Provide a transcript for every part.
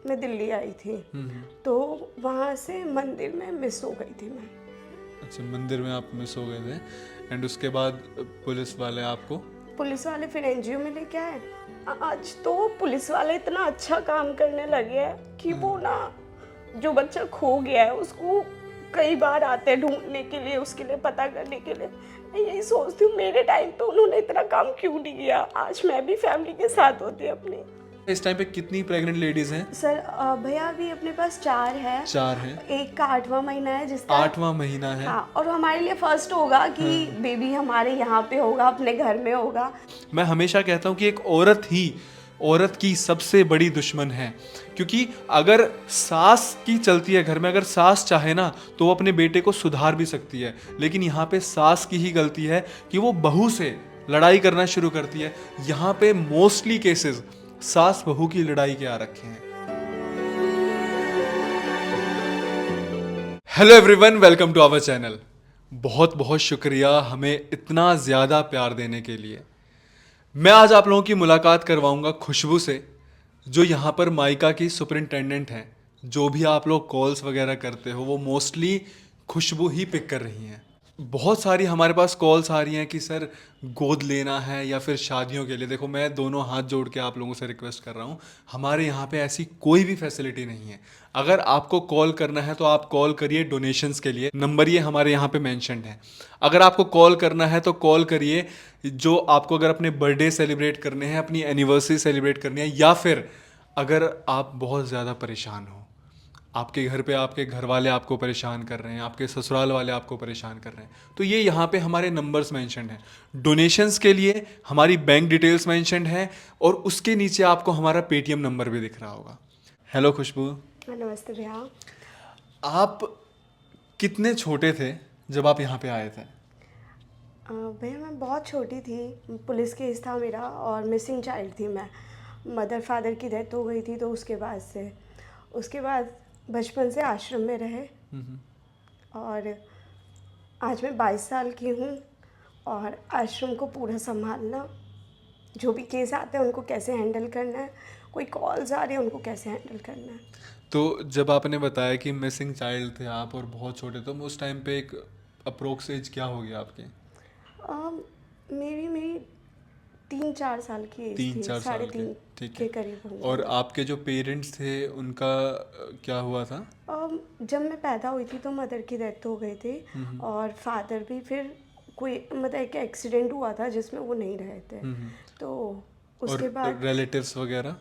मैं दिल्ली आई थी। तो वहाँ से मंदिर में मिस हो गई थी मैं। अच्छा, मंदिर में आप मिस हो गए थे एंड उसके बाद पुलिस वाले आपको पुलिस वाले फिर एनजीओ में लेके आए। आज तो पुलिस वाले इतना अच्छा काम करने लगे हैं कि वो ना जो बच्चा खो गया है उसको कई बार आते हैं ढूंढने के लिए, उसके लिए पता करने के लिए। मैं यही सोचती हूँ मेरे टाइम पे उन्होंने इतना काम क्यों नहीं किया, आज मैं भी फैमिली के साथ होती अपनी। इस टाइम पे कितनी प्रेग्नेंट लेडीज हैं? सर भैया अभी अपने पास 4 है। 4 हैं। एक का 8वां महीना है जिसका 8वां महीना है। हाँ, और हमारे लिए फर्स्ट होगा कि बेबी हमारे यहाँ पे होगा, अपने घर में होगा। मैं हमेशा कहता हूँ कि एक औरत की सबसे बड़ी दुश्मन है, क्योंकि अगर सास की चलती है घर में, अगर सास चाहे ना तो वो अपने बेटे को सुधार भी सकती है, लेकिन यहाँ पे सास की ही गलती है कि वो बहू से लड़ाई करना शुरू करती है। यहाँ पे मोस्टली केसेस सास बहू की लड़ाई के आ रखे हैं। Hello everyone, welcome to our channel. बहुत बहुत शुक्रिया हमें इतना ज़्यादा प्यार देने के लिए। मैं आज आप लोगों की मुलाकात करवाऊंगा खुशबू से, जो यहाँ पर माइका की सुपरिंटेंडेंट हैं। जो भी आप लोग कॉल्स वगैरह करते हो वो मोस्टली खुशबू ही पिक कर रही हैं। बहुत सारी हमारे पास कॉल्स आ रही हैं कि सर गोद लेना है या फिर शादियों के लिए। देखो, मैं दोनों हाथ जोड़ के आप लोगों से रिक्वेस्ट कर रहा हूँ, हमारे यहाँ पे ऐसी कोई भी फैसिलिटी नहीं है। अगर आपको कॉल करना है तो आप कॉल करिए डोनेशंस के लिए, नंबर ये हमारे यहाँ पे मेंशन्ड है। अगर आपको कॉल करना है तो कॉल करिए जो आपको अगर अपने बर्थडे सेलिब्रेट करने हैं, अपनी एनिवर्सरी सेलिब्रेट करनी है, या फिर अगर आप बहुत ज़्यादा परेशान हो, आपके घर पे आपके घर वाले आपको परेशान कर रहे हैं, आपके ससुराल वाले आपको परेशान कर रहे हैं, तो ये यहाँ पे हमारे नंबर्स मेंशन्ड हैं। डोनेशंस के लिए हमारी बैंक डिटेल्स मेंशन्ड हैं और उसके नीचे आपको हमारा पेटीएम नंबर भी दिख रहा होगा। हेलो खुशबू। नमस्ते भैया। आप कितने छोटे थे जब आप यहाँ पे आए थे? भैया मैं बहुत छोटी थी, पुलिस केस था मेरा और मिसिंग चाइल्ड थी मैं। मदर फादर की डेथ हो गई थी, तो उसके बाद बचपन से आश्रम में रहे। और आज मैं 22 साल की हूँ और आश्रम को पूरा संभालना, जो भी केस आते हैं उनको कैसे हैंडल करना है, कोई कॉल्स आ रही है उनको कैसे हैंडल करना है। तो जब आपने बताया कि मिसिंग चाइल्ड थे आप और बहुत छोटे, तो उस टाइम पे एक अप्रोक्स एज क्या होगी आपकी? मेरी 3-4 साल की एज थी, 3-4 साल के। 3.5 ठीक के है। करीब होंगे। और आपके जो पेरेंट्स थे उनका क्या हुआ था? जब मैं पैदा हुई थी तो मदर की डेथ हो गई थी और फादर भी फिर कोई मतलब एक एक्सीडेंट हुआ था जिसमें वो नहीं रहे थे। तो उसके और बाद रिलेटिव्स वगैरह?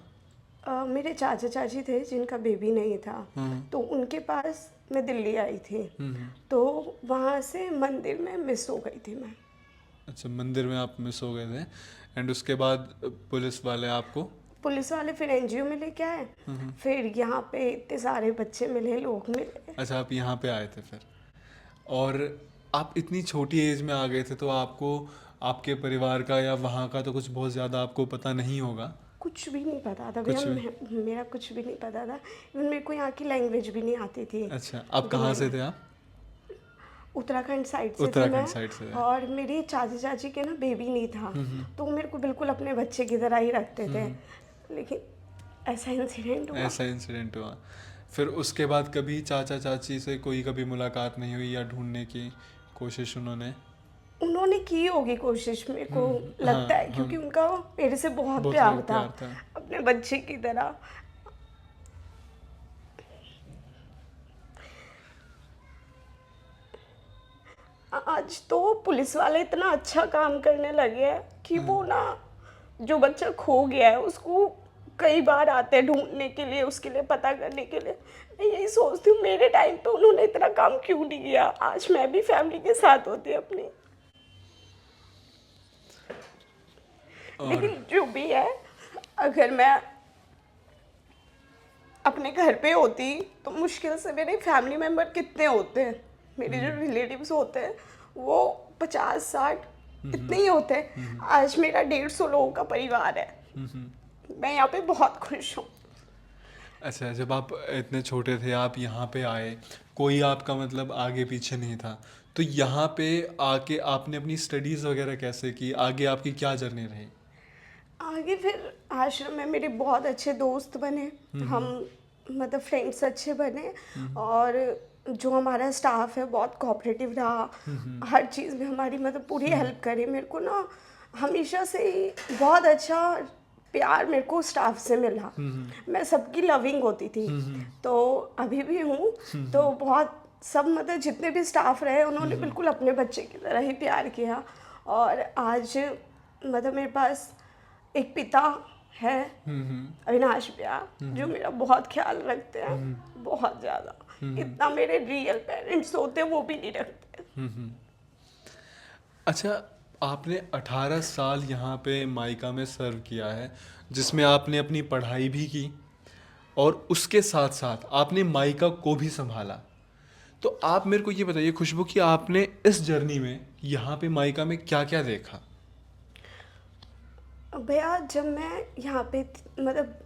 मेरे चाचा चाची थे जिनका बेबी नहीं था, तो उनके पास मैं दिल्ली आई थी। तो वहाँ से मंदिर में मिस हो गई थी मैं। अच्छा, मंदिर में आप मिस हो गए थे एंड उसके बाद पुलिस वाले फिर एनजीओ में लेके आए। फिर यहाँ पे इतने सारे बच्चे मिले, लोग मिले। अच्छा, आप यहाँ पे आए थे फिर, और आप इतनी छोटी एज में आ गए थे, तो आपको आपके परिवार का या वहाँ का तो कुछ बहुत ज़्यादा आपको पता नहीं होगा? कुछ भी नहीं पता था भैया, मेरा कुछ भी नहीं पता था। इवन मेरे को यहाँ की लैंग्वेज भी नहीं आती थी। अच्छा, आप कहाँ से थे आप? उत्तराखंड साइड से थी उत्तराखंड मैं। साइड से। और मेरी चाचा चाची के ना बेबी नहीं था, तो वो मेरे को बिल्कुल अपने बच्चे की तरह ही रखते थे। लेकिन ऐसा इंसिडेंट हुआ। फिर उसके बाद कभी चाचा चाची से कोई कभी मुलाकात नहीं हुई या ढूंढने की कोशिश उन्होंने की होगी कोशिश, मेरे को लगता है, क्योंकि उनका मेरे से बहुत प्यार था, अपने बच्चे की तरह। आज तो पुलिस वाले इतना अच्छा काम करने लगे हैं कि वो ना जो बच्चा खो गया है उसको कई बार आते हैं ढूंढने के लिए, उसके लिए पता करने के लिए। मैं यही सोचती हूँ मेरे टाइम पे उन्होंने इतना काम क्यों नहीं किया, आज मैं भी फैमिली के साथ होती अपनी। लेकिन जो भी है, अगर मैं अपने घर पे होती तो मुश्किल से मेरे फैमिली मेम्बर कितने होते हैं, मेरे जो रिलेटिव्स होते हैं वो 50-60 इतने ही होते हैं। आज मेरा 150 लोगों का परिवार है। मैं यहाँ पे बहुत खुश हूँ। अच्छा, जब आप इतने छोटे थे आप यहाँ पे आए, कोई आपका मतलब आगे पीछे नहीं था, तो यहाँ पे आके आपने अपनी स्टडीज़ वगैरह कैसे की? आगे आपकी क्या जर्नी रही? आगे फिर आश्रम में मेरे बहुत अच्छे दोस्त बने। हम मतलब फ्रेंड्स अच्छे बने, और जो हमारा स्टाफ है बहुत कोऑपरेटिव रहा, हर चीज़ में हमारी मतलब पूरी हेल्प करे। मेरे को ना हमेशा से ही बहुत अच्छा प्यार मेरे को स्टाफ से मिला। मैं सबकी लविंग होती थी, तो अभी भी हूँ। तो बहुत सब मतलब जितने भी स्टाफ रहे उन्होंने बिल्कुल अपने बच्चे की तरह ही प्यार किया। और आज मतलब मेरे पास एक पिता है, अविनाश भैया, जो मेरा बहुत ख्याल रखते हैं, बहुत ज़्यादा। इतना मेरे रियल पेरेंट्स होते वो भी नहीं रखते। अच्छा, आपने 18 साल यहाँ पे मायका में सर्व किया है, जिसमें आपने अपनी पढ़ाई भी की और उसके साथ साथ आपने मायका को भी संभाला। तो आप मेरे को ये बताइए खुशबू कि आपने इस जर्नी में यहाँ पे मायका में क्या क्या देखा। भैया जब मैं यहाँ पे मतलब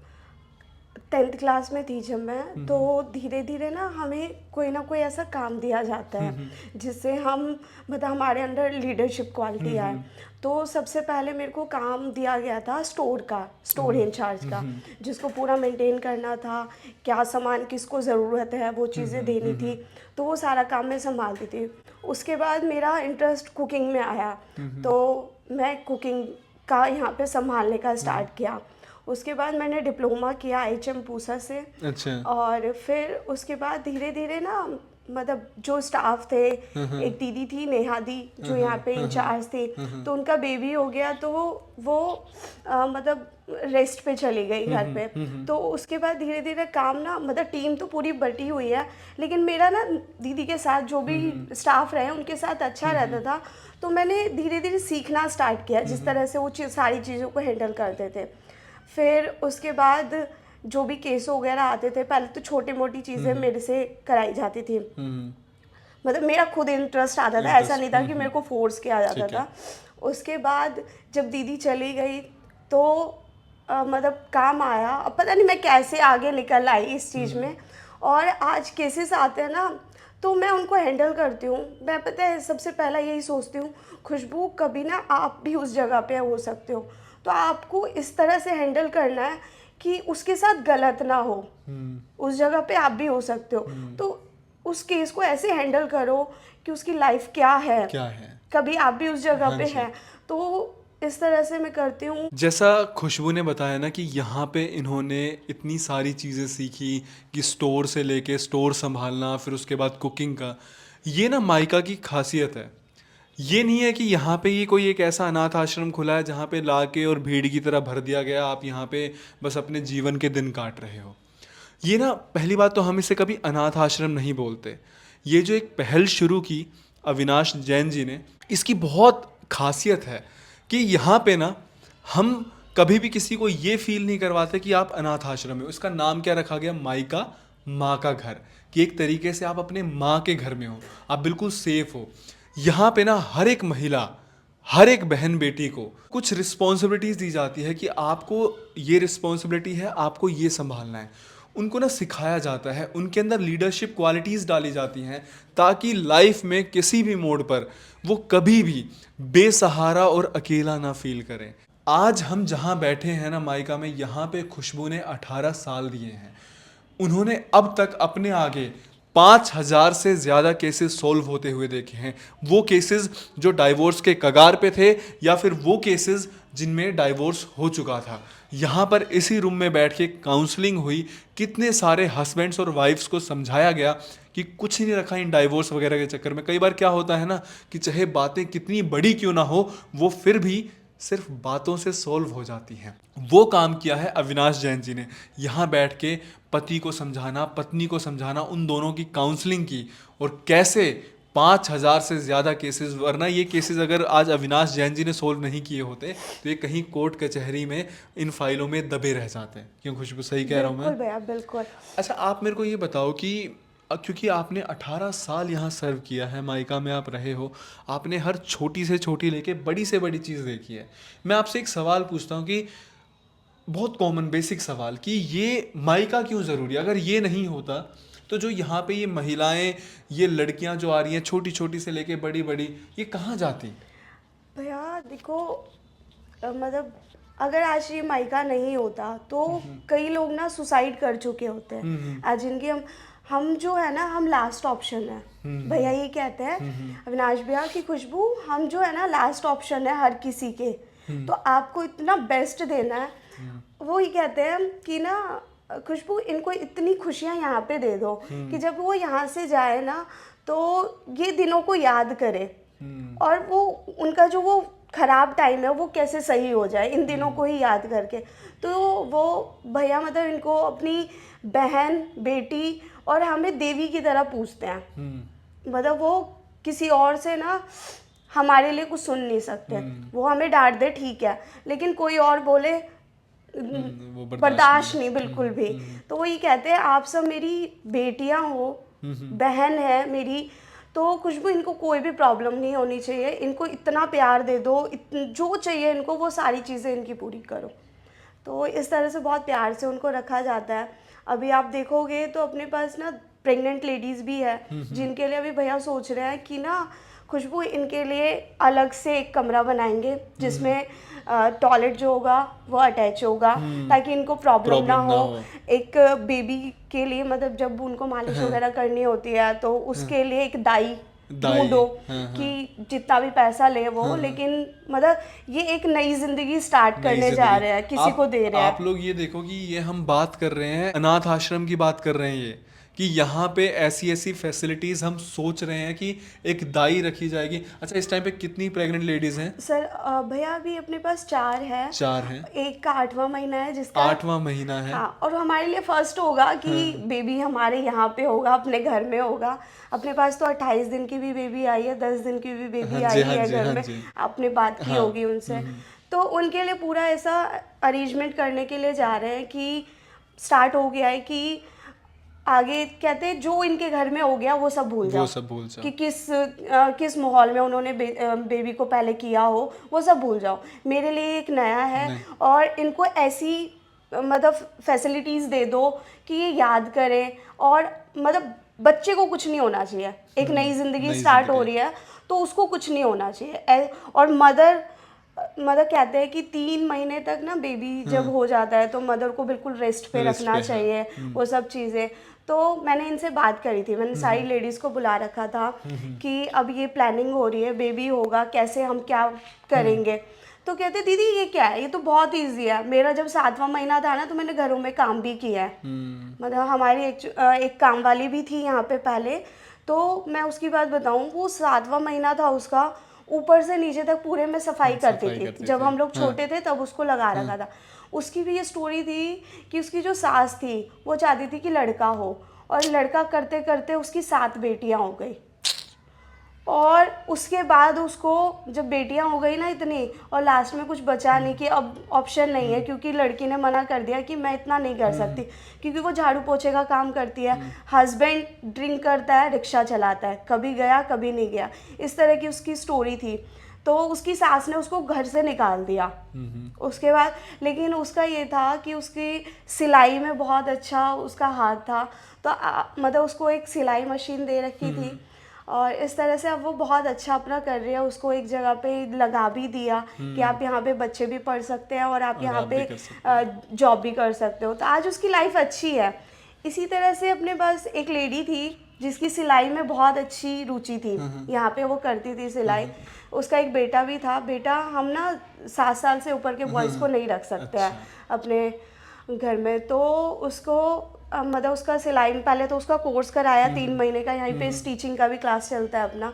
10th क्लास में थी जब मैं, तो धीरे धीरे ना हमें कोई ना कोई ऐसा काम दिया जाता है जिससे हम मतलब हमारे अंदर लीडरशिप क्वालिटी आए। तो सबसे पहले मेरे को काम दिया गया था स्टोर का, स्टोर इंचार्ज का, जिसको पूरा मेंटेन करना था, क्या सामान किसको ज़रूरत है वो चीज़ें देनी थी। तो वो सारा काम मैं संभालती थी। उसके बाद मेरा इंटरेस्ट कुकिंग में आया, तो मैं कुकिंग का यहाँ पे संभालने का स्टार्ट किया। उसके बाद मैंने डिप्लोमा किया HM पूसा से। अच्छा। और फिर उसके बाद धीरे धीरे ना मतलब जो स्टाफ थे, एक दीदी थी नेहा दी जो यहाँ पे इंचार्ज थी, तो उनका बेबी हो गया, तो वो मतलब रेस्ट पे चली गई घर पे। तो उसके बाद धीरे धीरे काम ना मतलब टीम तो पूरी बटी हुई है, लेकिन मेरा ना दीदी के साथ जो भी स्टाफ रहे उनके साथ अच्छा रहता था। तो मैंने धीरे धीरे सीखना स्टार्ट किया जिस तरह से वो सारी चीज़ों को हैंडल करते थे। फिर उसके बाद जो भी केस वगैरह आते थे, पहले तो छोटी मोटी चीज़ें मेरे से कराई जाती थी। मतलब मेरा खुद इंटरेस्ट आता था, ऐसा नहीं था कि मेरे को फोर्स किया जाता था। उसके बाद जब दीदी चली गई तो मतलब काम आया, अब पता नहीं मैं कैसे आगे निकल आई इस चीज़ में। और आज केसेस आते हैं ना तो मैं उनको हैंडल करती हूँ। मैं पता है सबसे पहला यही सोचती हूँ, खुशबू कभी ना आप भी उस जगह पे हो सकते हो, तो आपको इस तरह से हैंडल करना है कि उसके साथ गलत ना हो। उस जगह पे आप भी हो सकते हो, तो उस केस को ऐसे हैंडल करो कि उसकी लाइफ क्या है, कभी आप भी उस जगह पे हैं। तो इस तरह से मैं करती हूँ। जैसा खुशबू ने बताया ना कि यहाँ पे इन्होंने इतनी सारी चीज़ें सीखी कि स्टोर से लेके स्टोर संभालना, फिर उसके बाद कुकिंग का, ये ना मायका की खासियत है। ये नहीं है कि यहाँ पे ये कोई एक ऐसा अनाथ आश्रम खुला है जहाँ पे लाके और भीड़ की तरह भर दिया गया, आप यहाँ पे बस अपने जीवन के दिन काट रहे हो। ये ना पहली बात तो हम इसे कभी अनाथ आश्रम नहीं बोलते। ये जो एक पहल शुरू की अविनाश जैन जी ने, इसकी बहुत खासियत है कि यहाँ पे ना हम कभी भी किसी को ये फील नहीं करवाते कि आप अनाथ आश्रम में। इसका नाम क्या रखा गया, मायका, माँ का घर, कि एक तरीके से आप अपने माँ के घर में हो, आप बिल्कुल सेफ हो। यहाँ पे ना हर एक महिला, हर एक बहन बेटी को कुछ रिस्पॉन्सिबिलिटीज़ दी जाती है कि आपको ये रिस्पॉन्सिबिलिटी है, आपको ये संभालना है। उनको ना सिखाया जाता है, उनके अंदर लीडरशिप क्वालिटीज़ डाली जाती हैं ताकि लाइफ में किसी भी मोड़ पर वो कभी भी बेसहारा और अकेला ना फील करें। आज हम जहाँ बैठे हैं ना मायका में, यहाँ पे खुशबू ने 18 साल दिए हैं। उन्होंने अब तक अपने आगे 5,000 से ज़्यादा केसेस सॉल्व होते हुए देखे हैं। वो केसेस जो डाइवोर्स के कगार पे थे, या फिर वो केसेस जिनमें डाइवोर्स हो चुका था। यहाँ पर इसी रूम में बैठ के काउंसलिंग हुई, कितने सारे हस्बैंड्स और वाइफ्स को समझाया गया कि कुछ नहीं रखा इन डाइवोर्स वगैरह के चक्कर में। कई बार क्या होता है ना कि चाहे बातें कितनी बड़ी क्यों ना हो, वो फिर भी सिर्फ बातों से सॉल्व हो जाती हैं। वो काम किया है अविनाश जैन जी ने, यहाँ बैठ के पति को समझाना, पत्नी को समझाना, उन दोनों की काउंसलिंग की, और कैसे 5,000 से ज़्यादा केसेस, वरना ये केसेस अगर आज अविनाश जैन जी ने सोल्व नहीं किए होते तो ये कहीं कोर्ट कचहरी में इन फाइलों में दबे रह जाते हैं। क्यों खुशबू, सही कह रहा हूँ मैं? बिल्कुल भैया, बिल्कुल। अच्छा, आप मेरे को ये बताओ कि क्योंकि आपने 18 साल यहाँ सर्व किया है, मायका में आप रहे हो, आपने हर छोटी से छोटी लेके बड़ी से बड़ी चीज़ देखी है। मैं आपसे एक सवाल पूछता हूँ कि बहुत कॉमन बेसिक सवाल, कि ये मायका क्यों ज़रूरी है? अगर ये नहीं होता तो जो यहाँ पे ये महिलाएं, ये लड़कियाँ जो आ रही हैं छोटी छोटी से लेके बड़ी बड़ी, ये कहाँ जाती? भैया देखो मतलब अगर आज ये मायका नहीं होता तो कई लोग ना सुसाइड कर चुके होते हैं। आज इनकी हम जो है ना, हम लास्ट ऑप्शन है। भैया ये कहते हैं अविनाश भैया कि खुशबू हम जो है ना लास्ट ऑप्शन है हर किसी के, तो आपको इतना बेस्ट देना है। वो ही कहते हैं कि ना खुशबू इनको इतनी खुशियाँ यहाँ पे दे दो कि जब वो यहाँ से जाए ना तो ये दिनों को याद करे, और वो उनका जो वो खराब टाइम है वो कैसे सही हो जाए इन दिनों को ही याद करके। तो वो भैया मतलब इनको अपनी बहन, बेटी और हमें देवी की तरह पूछते हैं। मतलब वो किसी और से ना हमारे लिए कुछ सुन नहीं सकते। वो हमें डांट दे ठीक है, लेकिन कोई और बोले वो बर्दाश्त नहीं बिल्कुल भी। तो वही कहते हैं आप सब मेरी बेटियां हो, बहन है मेरी, तो खुशबू इनको कोई भी प्रॉब्लम नहीं होनी चाहिए। इनको इतना प्यार दे दो, जो चाहिए इनको वो सारी चीज़ें इनकी पूरी करो। तो इस तरह से बहुत प्यार से उनको रखा जाता है। अभी आप देखोगे तो अपने पास ना प्रेग्नेंट लेडीज़ भी है जिनके लिए अभी भैया सोच रहे हैं कि ना खुशबू इनके लिए अलग से एक कमरा बनाएंगे जिसमें टॉयलेट जो होगा वो अटैच होगा, ताकि इनको प्रॉब्लम ना हो। एक बेबी के लिए मतलब जब उनको मालिश वगैरह करनी होती है तो उसके लिए एक दाई ढूंढो कि जितना भी पैसा ले वो, लेकिन मतलब ये एक नई जिंदगी स्टार्ट करने जा रहे हैं, किसी को दे रहे हैं। आप लोग ये देखो कि ये हम बात कर रहे हैं अनाथ आश्रम की बात कर रहे हैं, ये कि यहाँ पे ऐसी ऐसी फैसिलिटीज हम सोच रहे हैं कि एक दाई रखी जाएगी। अच्छा, इस टाइम पे कितनी प्रेग्नेंट लेडीज हैं? सर भैया अभी अपने पास 4 है। 4 हैं। एक का 8वां महीना है जिसका 8वां महीना है। हाँ, और हमारे लिए फर्स्ट होगा कि बेबी हमारे यहाँ पे होगा, अपने घर में होगा। अपने पास तो 28 दिन की भी बेबी आई है, 10 दिन की भी बेबी आई है घर में, आपने बात की होगी उनसे। तो उनके लिए पूरा ऐसा अरेंजमेंट करने के लिए जा रहे हैं कि स्टार्ट हो गया है कि आगे कहते हैं जो इनके घर में हो गया वो सब भूल जाओ, कि किस माहौल में उन्होंने बेबी को पहले किया हो वो सब भूल जाओ। मेरे लिए एक नया है और इनको ऐसी मतलब फैसिलिटीज़ दे दो कि ये याद करें, और मतलब बच्चे को कुछ नहीं होना चाहिए। एक नई ज़िंदगी स्टार्ट हो रही है तो उसको कुछ नहीं होना चाहिए। और मदर मतलब कहते हैं कि 3 महीने तक ना बेबी जब हो जाता है तो मदर को बिल्कुल रेस्ट पे रखना चाहिए, वो सब चीज़ें। तो मैंने इनसे बात करी थी, मैंने सारी लेडीज़ को बुला रखा था कि अब ये प्लानिंग हो रही है, बेबी होगा, कैसे हम क्या करेंगे। तो कहते दीदी ये क्या है, ये तो बहुत ईजी है। मेरा जब 7वां महीना था ना तो मैंने घरों में काम भी किया है। मतलब हमारी एक काम वाली भी थी यहाँ पे पहले, तो मैं उसकी बात बताऊँ, वो 7वां महीना था उसका, ऊपर से नीचे तक पूरे में सफाई करती थी। जब हम लोग छोटे थे तब उसको लगा रखा था। उसकी भी ये स्टोरी थी कि उसकी जो सास थी वो चाहती थी कि लड़का हो, और लड़का करते करते उसकी 7 बेटियां हो गई। और उसके बाद उसको जब बेटियां हो गई ना इतनी, और लास्ट में कुछ बचा नहीं कि अब ऑप्शन नहीं है, क्योंकि लड़की ने मना कर दिया कि मैं इतना नहीं कर सकती, क्योंकि वो झाड़ू पोछे का काम करती है। हस्बैंड ड्रिंक करता है, रिक्शा चलाता है, कभी गया कभी नहीं गया, इस तरह की उसकी स्टोरी थी। तो उसकी सास ने उसको घर से निकाल दिया उसके बाद। लेकिन उसका ये था कि उसकी सिलाई में बहुत अच्छा उसका हाथ था, तो मतलब उसको एक सिलाई मशीन दे रखी थी, और इस तरह से अब वो बहुत अच्छा अपना कर रही है। उसको एक जगह पे लगा भी दिया कि आप यहाँ पे बच्चे भी पढ़ सकते हैं और आप यहाँ पे जॉब भी कर सकते हो। तो आज उसकी लाइफ अच्छी है। इसी तरह से अपने पास एक लेडी थी जिसकी सिलाई में बहुत अच्छी रुचि थी, यहाँ पे वो करती थी सिलाई। उसका एक बेटा भी था। बेटा हम ना 7 साल से ऊपर के बॉयज़ को नहीं रख सकते हैं अपने घर में, तो उसको मतलब उसका सिलाई में पहले तो उसका कोर्स कराया 3 महीने का, यहीं पे स्टिचिंग का भी क्लास चलता है अपना।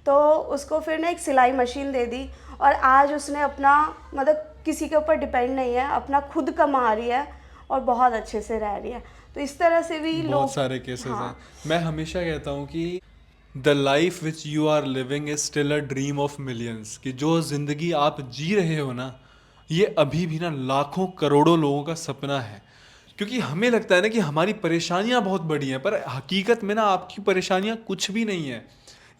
तो उसको फिर ना एक सिलाई मशीन दे दी, और आज उसने अपना मतलब किसी के ऊपर डिपेंड नहीं है, अपना खुद कमा रही है और बहुत अच्छे से रह रही है। तो इस तरह से भी बहुत सारे केसेस हैं। मैं हमेशा कहता हूँ कि the life which you are living is still a dream of millions, कि जो जिंदगी आप जी रहे हो ना, ये अभी भी ना लाखों करोड़ों लोगों का सपना है। क्योंकि हमें लगता है ना कि हमारी परेशानियां बहुत बड़ी हैं, पर हकीकत में ना आपकी परेशानियां कुछ भी नहीं है।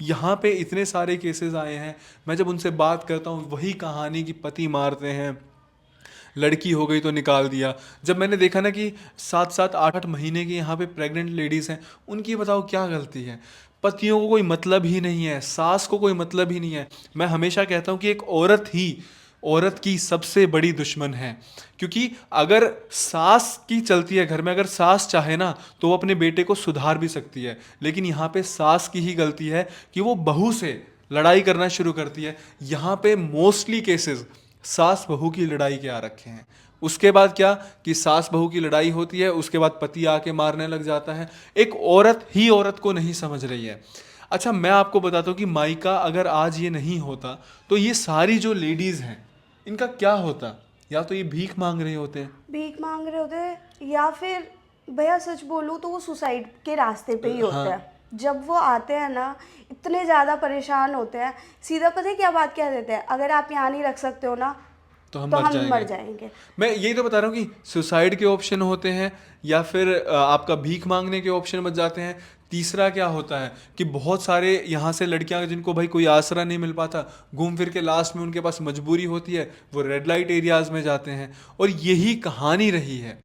यहाँ पे इतने सारे केसेस आए हैं, मैं जब उनसे बात करता हूँ वही कहानी कि पति मारते हैं, लड़की हो गई तो निकाल दिया। जब मैंने देखा ना कि 7-7 8-8 महीने की यहाँ पे प्रेग्नेंट लेडीज़ हैं, उनकी बताओ क्या गलती है? पतियों को कोई मतलब ही नहीं है, सास को कोई मतलब ही नहीं है। मैं हमेशा कहता हूँ कि एक औरत ही औरत की सबसे बड़ी दुश्मन है। क्योंकि अगर सास की चलती है घर में, अगर सास चाहे ना तो वो अपने बेटे को सुधार भी सकती है, लेकिन यहाँ पे सास की ही गलती है कि वो बहू से लड़ाई करना शुरू करती है। यहाँ पे मोस्टली केसेस सास बहू की लड़ाई के आ रखे हैं। उसके बाद क्या कि सास बहू की लड़ाई होती है, उसके बाद पति आके मारने लग जाता है। एक औरत ही औरत को नहीं समझ रही है। अच्छा, मैं आपको बताता हूँ कि मायका अगर आज ये नहीं होता तो ये सारी जो लेडीज हैं इनका क्या होता। या तो ये भीख मांग रहे होते हैं। भीख मांग रहे होते हैं, या फिर भैया सच बोलूँ तो वो सुसाइड के रास्ते पे ही होते हाँ। हैं। जब वो आते हैं ना, इतने ज़्यादा परेशान होते हैं, सीधा पता है क्या बात कह देते हैं, अगर आप यहाँ नहीं रख सकते हो ना तो हम तो मर हम जाएंगे। मर जाएंगे। मैं यही तो बता रहा हूँ कि सुसाइड के ऑप्शन होते हैं, या फिर आपका भीख मांगने के ऑप्शन बच जाते हैं। तीसरा क्या होता है कि बहुत सारे यहाँ से लड़कियां जिनको भाई कोई आसरा नहीं मिल पाता, घूम फिर के लास्ट में उनके पास मजबूरी होती है, वो रेड लाइट एरियाज में जाते हैं। और यही कहानी रही है